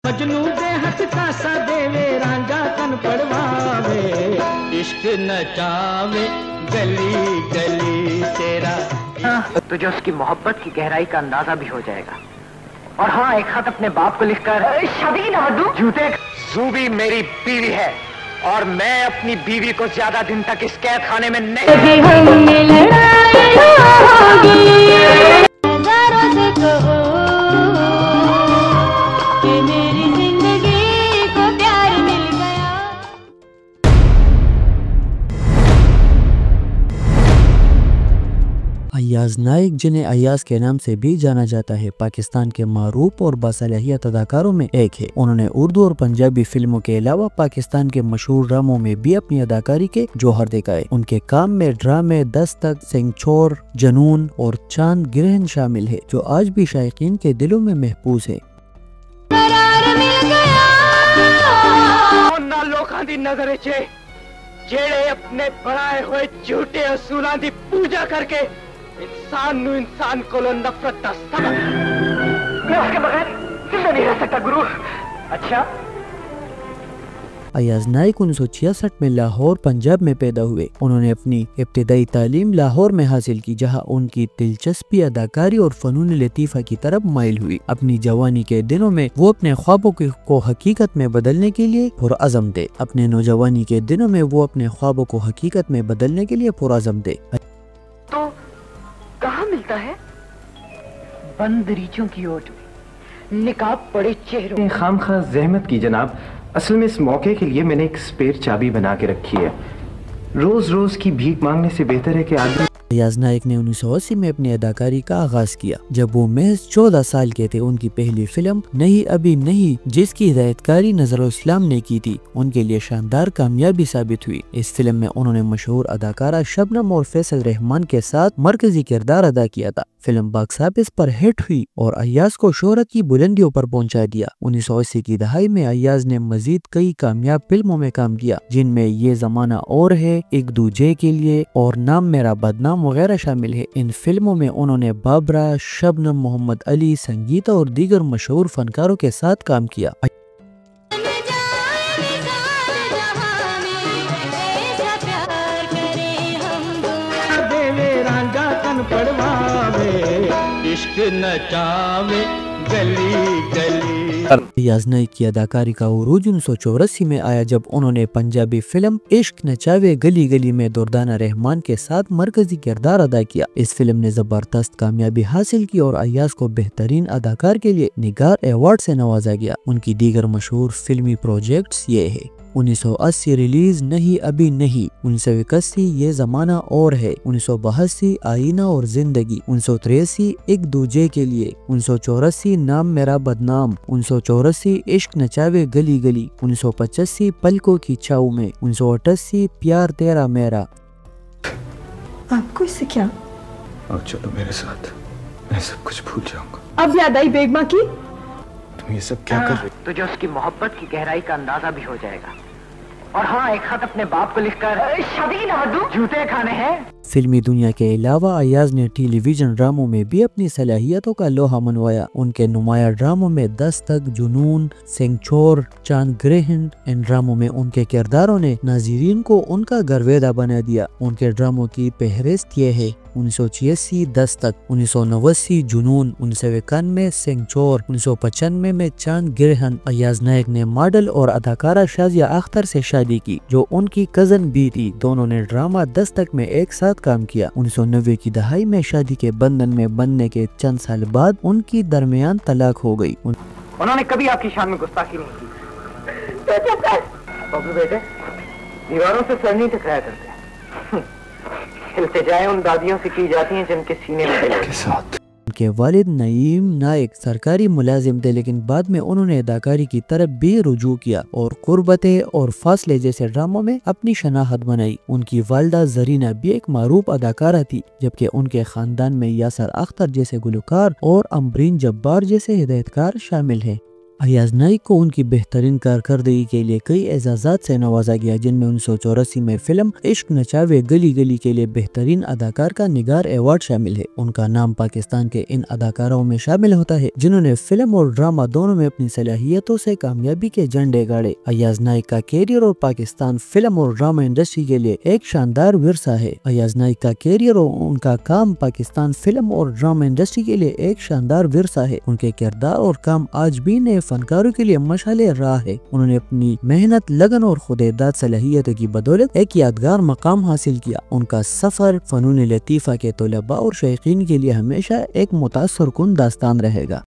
मजनू दे हथ कासा देवे रांझा कन पड़वावे इश्क नचावे गली गली तेरा। तुझे उसकी मोहब्बत की गहराई का अंदाजा भी हो जाएगा। और हाँ, एक खत अपने बाप को लिखकर शादी की दावत दूं। झूठे। जूबी मेरी बीवी है और मैं अपनी बीवी को ज्यादा दिन तक इस कैद खाने में नहीं। अय्याज नाइक, जिन्हें अय्याज के नाम से भी जाना जाता है, पाकिस्तान के मारूफ और बासलाहियत अदाकारों में एक है। उन्होंने उर्दू और पंजाबी फिल्मों के अलावा पाकिस्तान के मशहूर ड्रामों में भी अपनी अदाकारी के जौहर दिखाए। उनके काम में ड्रामे दस्तक, सिंगचोर, जुनून और चांद गिरहन शामिल है, जो आज भी शायकीन के दिलों में महफूज है। जेड़े अपने बनाए हुए झूठे असूलों की पूजा करके इंसान को नफरत का सबक। मैं उसके बगैर जिंदा नहीं रह सकता गुरु। अच्छा। अय्याज नाइक 1966 में लाहौर पंजाब में पैदा हुए। उन्होंने अपनी इब्तिदाई तालीम लाहौर में हासिल की, जहां उनकी दिलचस्पी अदाकारी और फनून लतीफ़ा की तरफ माइल हुई। अपनी जवानी के दिनों में वो अपने ख्वाबों को हकीकत में बदलने के लिए पुरअज़म थे। अपने नौजवानी के दिनों में वो अपने ख्वाबों को हकीकत में बदलने के लिए पुरअज़म थे। तो कहाँ मिलता है? बंद रीचों की ओट में, निकाब पड़े चेहरों। खामखा ज़हमत की जनाब, असल में इस मौके के लिए मैंने एक स्पेयर चाबी बना के रखी है। रोज रोज की भीख मांगने से बेहतर है कि आदमी। अय्याज नाइक ने 1980 में अपनी अदाकारी का आगाज किया। जब वो महज 14 साल के थे, उनकी पहली फिल्म नहीं अभी नहीं, जिसकी हिदायतकारी नज़रुल इस्लाम ने की थी, उनके लिए शानदार कामयाबी साबित हुई। इस फिल्म में उन्होंने मशहूर अदाकारा शबनम और फैसल रहमान के साथ मरकजी किरदार अदा किया था। फिल्म बॉक्स ऑफिस पर हिट हुई और अय्याज को शोहरत की बुलंदियों पर पहुंचा दिया। 1980 की दहाई में अय्याज ने मजीद कई कामयाब फिल्मों में काम किया, जिनमें ये जमाना और है, एक दूजे के लिए और नाम मेरा बदनाम वगैरह शामिल है। इन फिल्मों में उन्होंने बाबरा, शबनम, मोहम्मद अली, संगीता और दीगर मशहूर फनकारों के साथ काम किया। अय्याज नाइक की अदाकारी का उरूज 1984 में आया, जब उन्होंने पंजाबी फिल्म इश्क नचावे गली गली में दुर्दाना रहमान के साथ मरकजी किरदार अदा किया। इस फिल्म ने जबरदस्त कामयाबी हासिल की और अय्याज को बेहतरीन अदाकार के लिए निगार अवार्ड से नवाजा गया। उनकी दीगर मशहूर फिल्मी प्रोजेक्ट्स ये है: 1980 रिलीज नहीं अभी नहीं, 1981 ये जमाना और है, 1982 आईना और जिंदगी, 1983 एक दूजे के लिए, 1984 नाम मेरा बदनाम, 1984 इश्क नचावे गली गली, 1985 पलकों की छाऊ में, 1988 प्यार तेरा मेरा। आपको इससे क्या? अब चलो मेरे साथ, मैं सब कुछ भूल जाऊंगा। अब याद आई बेगमा की? तुम ये सब क्या कर रहे हो? तुझे उसकी मोहब्बत की गहराई का अंदाजा भी हो जाएगा। और हाँ, एक खत अपने बाप को लिखकर शादी की दावत दूं। झूठे खाने हैं। फिल्मी दुनिया के अलावा अय्याज ने टेलीविजन ड्रामों में भी अपनी सलाहियतों का लोहा मनवाया। उनके नुमाया ड्रामों में दस्तक, जुनून, सिंगचोर, चांद ग्रहण, इन ड्रामों में उनके किरदारों ने नाज़रीन को उनका गर्वेदा बना दिया। उनके ड्रामों की फहरिस्त ये है: 1986 दस्तक, 1989 जुनून, 1991 सिंगचोर, 1995 में चांद गिरहन। अय्याज नाइक ने मॉडल और अदाकारा शाजिया अख्तर से शादी की, जो उनकी कजन भी थी। दोनों ने ड्रामा दस्तक में एक साथ काम किया। 1990 की दहाई में शादी के बंधन में बनने के चंद साल बाद उनकी दरमियान तलाक हो गई। उन्होंने कभी आपकी शान में गुस्ताखी नहीं की। बेटे, दीवारों से सर नहीं टकराया करते। इल्तिजाएं उन दादियों से की जाती हैं जिनके सीने में दिल के साथ। उनके वालिद नईम नाइक सरकारी मुलाजिम थे, लेकिन बाद में उन्होंने अदाकारी की तरफ भी रुजू किया और कुर्बते और फासले जैसे ड्रामों में अपनी शनाख्त बनाई। उनकी वालदा जरीना भी एक मारूफ अदाकारा थी, जबकि उनके खानदान में यासर अख्तर जैसे गुलकार और अमरीन जब्बार जैसे हिदायतकार शामिल हैं। अय्याज नाइक को उनकी बेहतरीन कारकर्दगी के लिए कई एजाजात से नवाजा गया, जिनमें 1984 में फिल्म इश्क नचावे गली गली के लिए बेहतरीन अदाकार का निगार अवार्ड शामिल है। उनका नाम पाकिस्तान के इन अदाकारों में शामिल होता है जिन्होंने फिल्म और ड्रामा दोनों में अपनी सलाहियतों से कामयाबी के झंडे गाड़े। अय्याज नाइक का कैरियर और पाकिस्तान फिल्म और ड्रामा इंडस्ट्री के लिए एक शानदार विरसा है। अय्याज नाइक का कैरियर और उनका काम पाकिस्तान फिल्म और ड्रामा इंडस्ट्री के लिए एक शानदार विरसा है। उनके किरदार और काम आज भी नए फनकारों के लिए मशाले राह है। उन्होंने अपनी मेहनत, लगन और खुदेदाद सलाहियतों की बदौलत एक यादगार मकाम हासिल किया। उनका सफर फनून लतीफा के तलबा और शौकीन के लिए हमेशा एक मुतासर कुन दास्तान रहेगा।